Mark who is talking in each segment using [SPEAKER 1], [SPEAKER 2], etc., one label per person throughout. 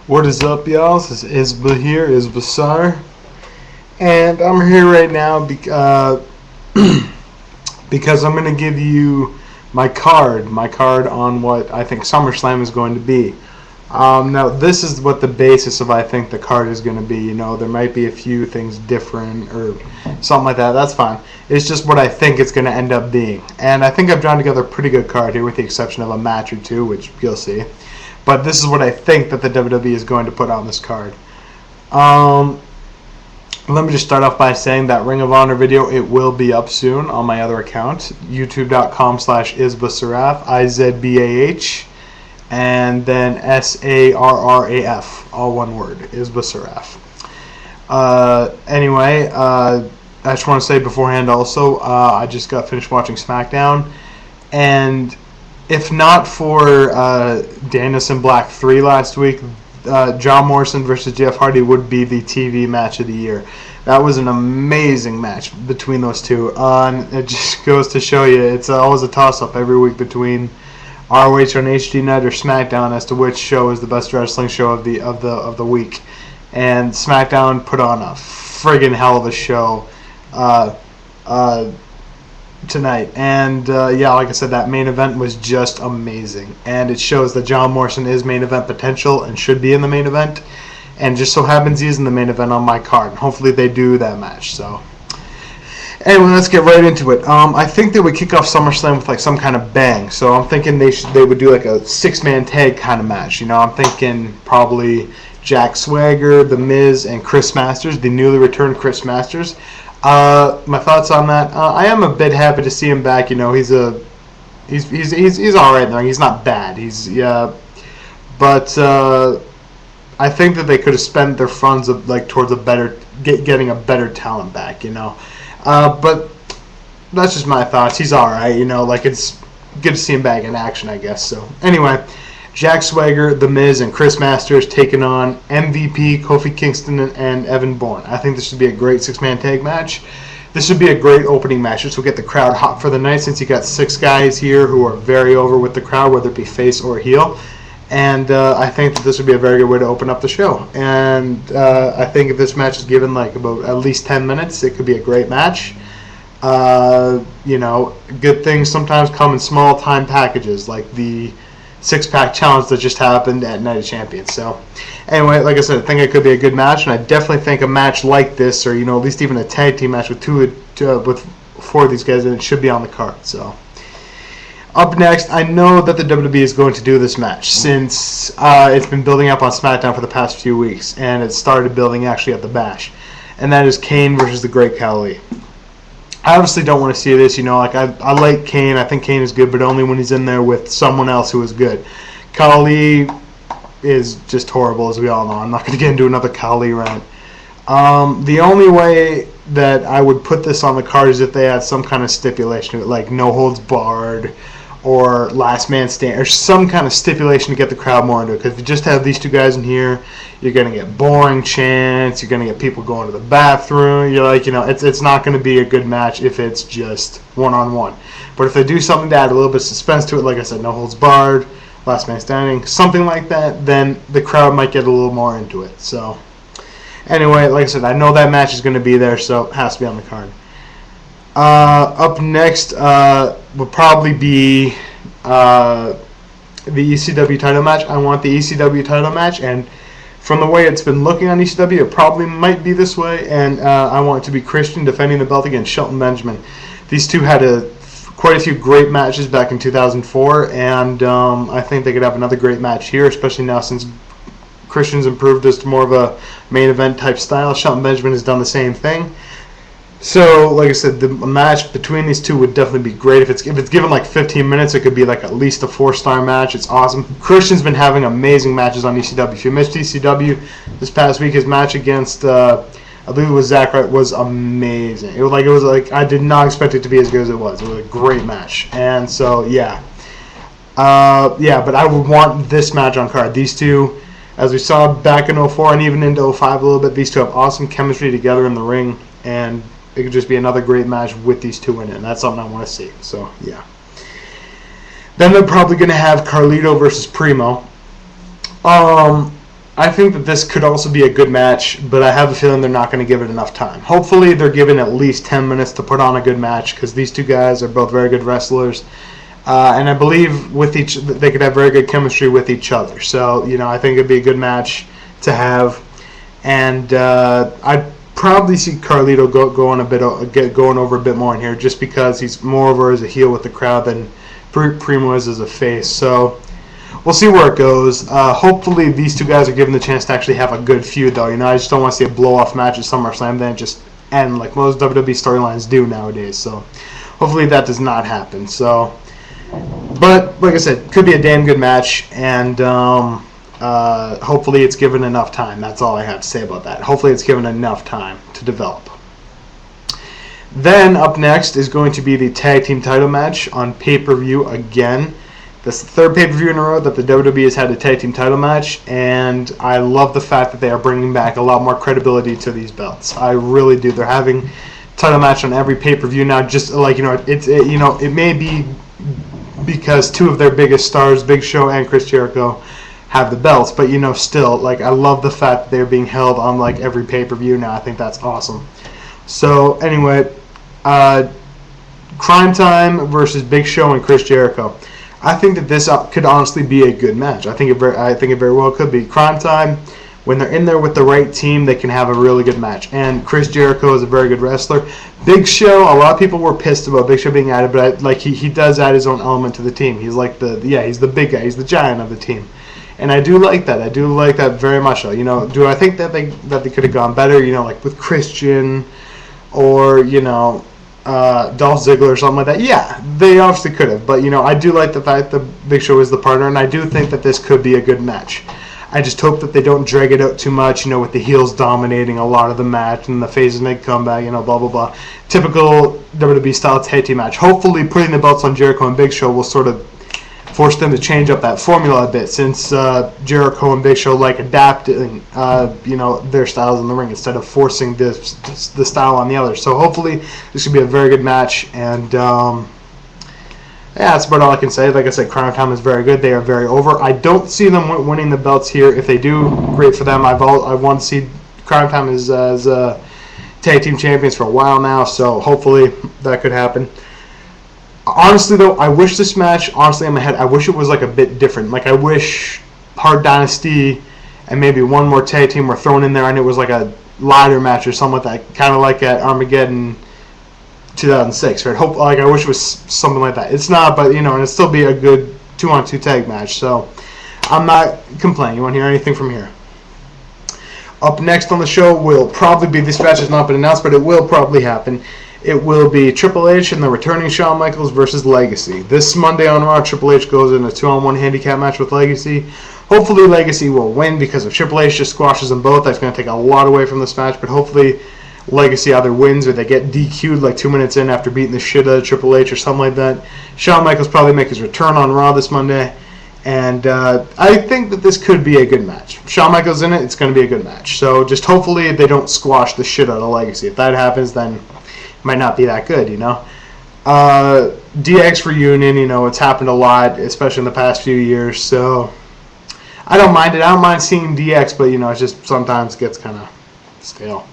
[SPEAKER 1] What is up, y'all? This is Isba here, Isbasar, and I'm here right now because I'm going to give you my card on what I think SummerSlam is going to be. Now, this is what the basis of I think the card is going to be. You know, there might be a few things different or something like that. That's fine. It's just what I think it's going to end up being. And I think I've drawn together a pretty good card here with the exception of a match or two, which you'll see. But this is what I think that the WWE is going to put on this card. Let me just start off by saying that Ring of Honor video, it will be up soon on my other account, youtube.com/El-Sarraf, IZBAH, and then SARRAF, all one word, El-Sarraf. Anyway, I just want to say beforehand also, I just got finished watching SmackDown, and if not for Danielson Black 3 last week, John Morrison versus Jeff Hardy would be the TV match of the year. That was an amazing match between those two. And it just goes to show you, it's always a toss-up every week between ROH on HD Night or SmackDown as to which show is the best wrestling show of the week. And SmackDown put on a friggin' hell of a show tonight, and yeah, like I said, that main event was just amazing, and it shows that John Morrison is main event potential and should be in the main event, and just so happens he is in the main event on my card, and hopefully they do that match. So anyway, let's get right into it. I think they would kick off SummerSlam with like some kind of bang, so I'm thinking they would do like a 6-man tag kind of match. You know, I'm thinking probably Jack Swagger, The Miz, and Chris Masters, the newly returned Chris Masters. My thoughts on that. I am a bit happy to see him back. You know, he's all right now. He's not bad. But I think that they could have spent their funds towards getting a better talent back. You know, but that's just my thoughts. He's all right. You know, like it's good to see him back in action, I guess. So anyway, Jack Swagger, The Miz, and Chris Masters taking on MVP, Kofi Kingston, and Evan Bourne. I think this should be a great 6-man tag match. This should be a great opening match. This will get the crowd hot for the night since you got 6 guys here who are very over with the crowd, whether it be face or heel. And I think that this would be a very good way to open up the show. And I think if this match is given like about at least 10 minutes, it could be a great match. You know, good things sometimes come in small time packages, like the 6-pack challenge that just happened at Night of Champions. So anyway, like I said, I think it could be a good match, and I definitely think a match like this, or you know, at least even a tag team match with 4 of these guys, and it should be on the card. So up next, I know that the WWE is going to do this match since it's been building up on SmackDown for the past few weeks, and it started building actually at the Bash, and that is Kane versus the Great Khali. I obviously don't want to see this, you know, like I like Kane, I think Kane is good, but only when he's in there with someone else who is good. Khali is just horrible, as we all know. I'm not going to get into another Khali rant. The only way that I would put this on the card is if they had some kind of stipulation, like no holds barred, or last man stand, or some kind of stipulation to get the crowd more into it. Because if you just have these 2 guys in here, you're going to get boring chants, you're going to get people going to the bathroom. You're like, you know, it's not going to be a good match if it's just one-on-one. But if they do something to add a little bit of suspense to it, like I said, no holds barred, last man standing, something like that, then the crowd might get a little more into it. So anyway, like I said, I know that match is going to be there, so it has to be on the card. Up next will probably be the ECW title match. I want the ECW title match, and from the way it's been looking on ECW, it probably might be this way, and I want it to be Christian defending the belt against Shelton Benjamin. These two had quite a few great matches back in 2004, and I think they could have another great match here, especially now since Christian's improved us to more of a main event type style. Shelton Benjamin has done the same thing. So, like I said, the match between these two would definitely be great. If it's given like 15 minutes, it could be like at least a 4-star match. It's awesome. Christian's been having amazing matches on ECW. If you missed ECW this past week, his match against I believe it was Zack Wright was amazing. It was like I did not expect it to be as good as it was. It was a great match, and so yeah, But I would want this match on card. These two, as we saw back in 04 and even into 05 a little bit, these two have awesome chemistry together in the ring, and it could just be another great match with these two in it, and that's something I want to see. So, yeah. Then they're probably going to have Carlito versus Primo. I think that this could also be a good match, but I have a feeling they're not going to give it enough time. Hopefully they're given at least 10 minutes to put on a good match, because these two guys are both very good wrestlers. And I believe they could have very good chemistry with each other. So, I think it'd be a good match to have. And I'd probably see Carlito going over a bit more in here, just because he's more over as a heel with the crowd than Primo is as a face. So we'll see where it goes. Hopefully these two guys are given the chance to actually have a good feud, though. I just don't want to see a blow-off match at SummerSlam, then just end like most WWE storylines do nowadays. So hopefully that does not happen. So, but like I said, could be a damn good match, and hopefully it's given enough time. That's all I have to say about that. Hopefully it's given enough time to develop. Then up next is going to be the tag team title match on pay-per-view again. This is the third pay-per-view in a row that the WWE has had a tag team title match, and I love the fact that they are bringing back a lot more credibility to these belts. I really do. They're having title match on every pay-per-view now. Just like it may be because two of their biggest stars, Big Show and Chris Jericho, have the belts, but still, I love the fact that they're being held on every pay-per-view now. I think that's awesome. So anyway, Crime Time versus Big Show and Chris Jericho. I think that this could honestly be a good match. I think it very well could be. Crime Time, when they're in there with the right team, they can have a really good match. And Chris Jericho is a very good wrestler. Big Show, a lot of people were pissed about Big Show being added, but he does add his own element to the team. He's he's the big guy. He's the giant of the team. And I do like that. I do like that very much. So, do I think that they could have gone better? With Christian, or Dolph Ziggler or something like that. Yeah, they obviously could have. But I do like the fact that Big Show is the partner, and I do think that this could be a good match. I just hope that they don't drag it out too much. With the heels dominating a lot of the match and the faces make comeback. Blah blah blah. Typical WWE style tag team match. Hopefully, putting the belts on Jericho and Big Show will sort of force them to change up that formula a bit, since Jericho and Big Show adapting their styles in the ring instead of forcing the style on the others. So hopefully this should be a very good match, and that's about all I can say. Like I said, Crime Time is very good. They are very over. I don't see them winning the belts here. If they do, great for them. I want to see Crime Time as tag team champions for a while now, so hopefully that could happen. Honestly, though, I wish this match, in my head, I wish it was a bit different. I wish Hard Dynasty and maybe one more tag team were thrown in there, and it was a ladder match or something like that, kind of like at Armageddon 2006. Right? I wish it was something like that. It's not, but and it'd still be a good 2-on-2 tag match. So I'm not complaining. You want to hear anything from here? Up next on the show will probably be, this match has not been announced, but it will probably happen. It will be Triple H and the returning Shawn Michaels versus Legacy. This Monday on Raw, Triple H goes in a 2-on-1 handicap match with Legacy. Hopefully Legacy will win, because if Triple H just squashes them both, that's going to take a lot away from this match. But hopefully Legacy either wins or they get DQ'd 2 minutes in after beating the shit out of Triple H or something like that. Shawn Michaels probably make his return on Raw this Monday. And I think that this could be a good match. Shawn Michaels in it, it's going to be a good match. So just hopefully they don't squash the shit out of Legacy. If that happens, then might not be that good, DX reunion, it's happened a lot, especially in the past few years, so I don't mind it. I don't mind seeing DX, but, it just sometimes gets kind of stale.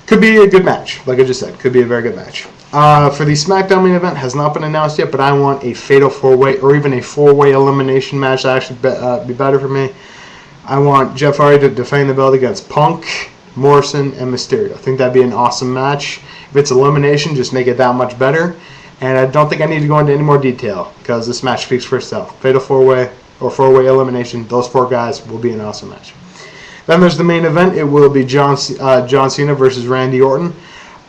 [SPEAKER 1] Could be a good match, like I just said. Could be a very good match. For the SmackDown main event, has not been announced yet, but I want a fatal 4-way or even a 4-way elimination match to actually be better for me. I want Jeff Hardy to defend the belt against Punk, Morrison, and Mysterio. I think that'd be an awesome match. If it's elimination, just make it that much better. And I don't think I need to go into any more detail, because this match speaks for itself. Fatal 4-way or 4-way elimination, those 4 guys will be an awesome match. Then there's the main event. It will be John Cena versus Randy Orton.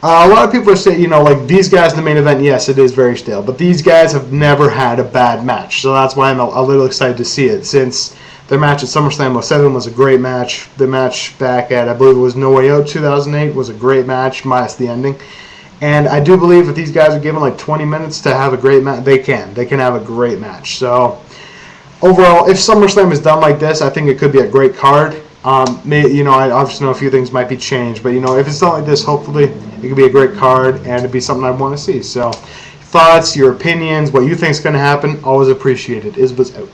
[SPEAKER 1] A lot of people are saying, these guys in the main event, yes, it is very stale. But these guys have never had a bad match. So that's why I'm a little excited to see it, since their match at SummerSlam 07 was a great match. The match back at, I believe it was No Way Out 2008, was a great match, minus the ending. And I do believe if these guys are given 20 minutes to have a great match, they can have a great match. So overall, if SummerSlam is done like this, I think it could be a great card. I obviously know a few things might be changed, but if it's done like this, hopefully it could be a great card and it'd be something I'd want to see. So thoughts, your opinions, what you think is going to happen, always appreciated. Isbus out.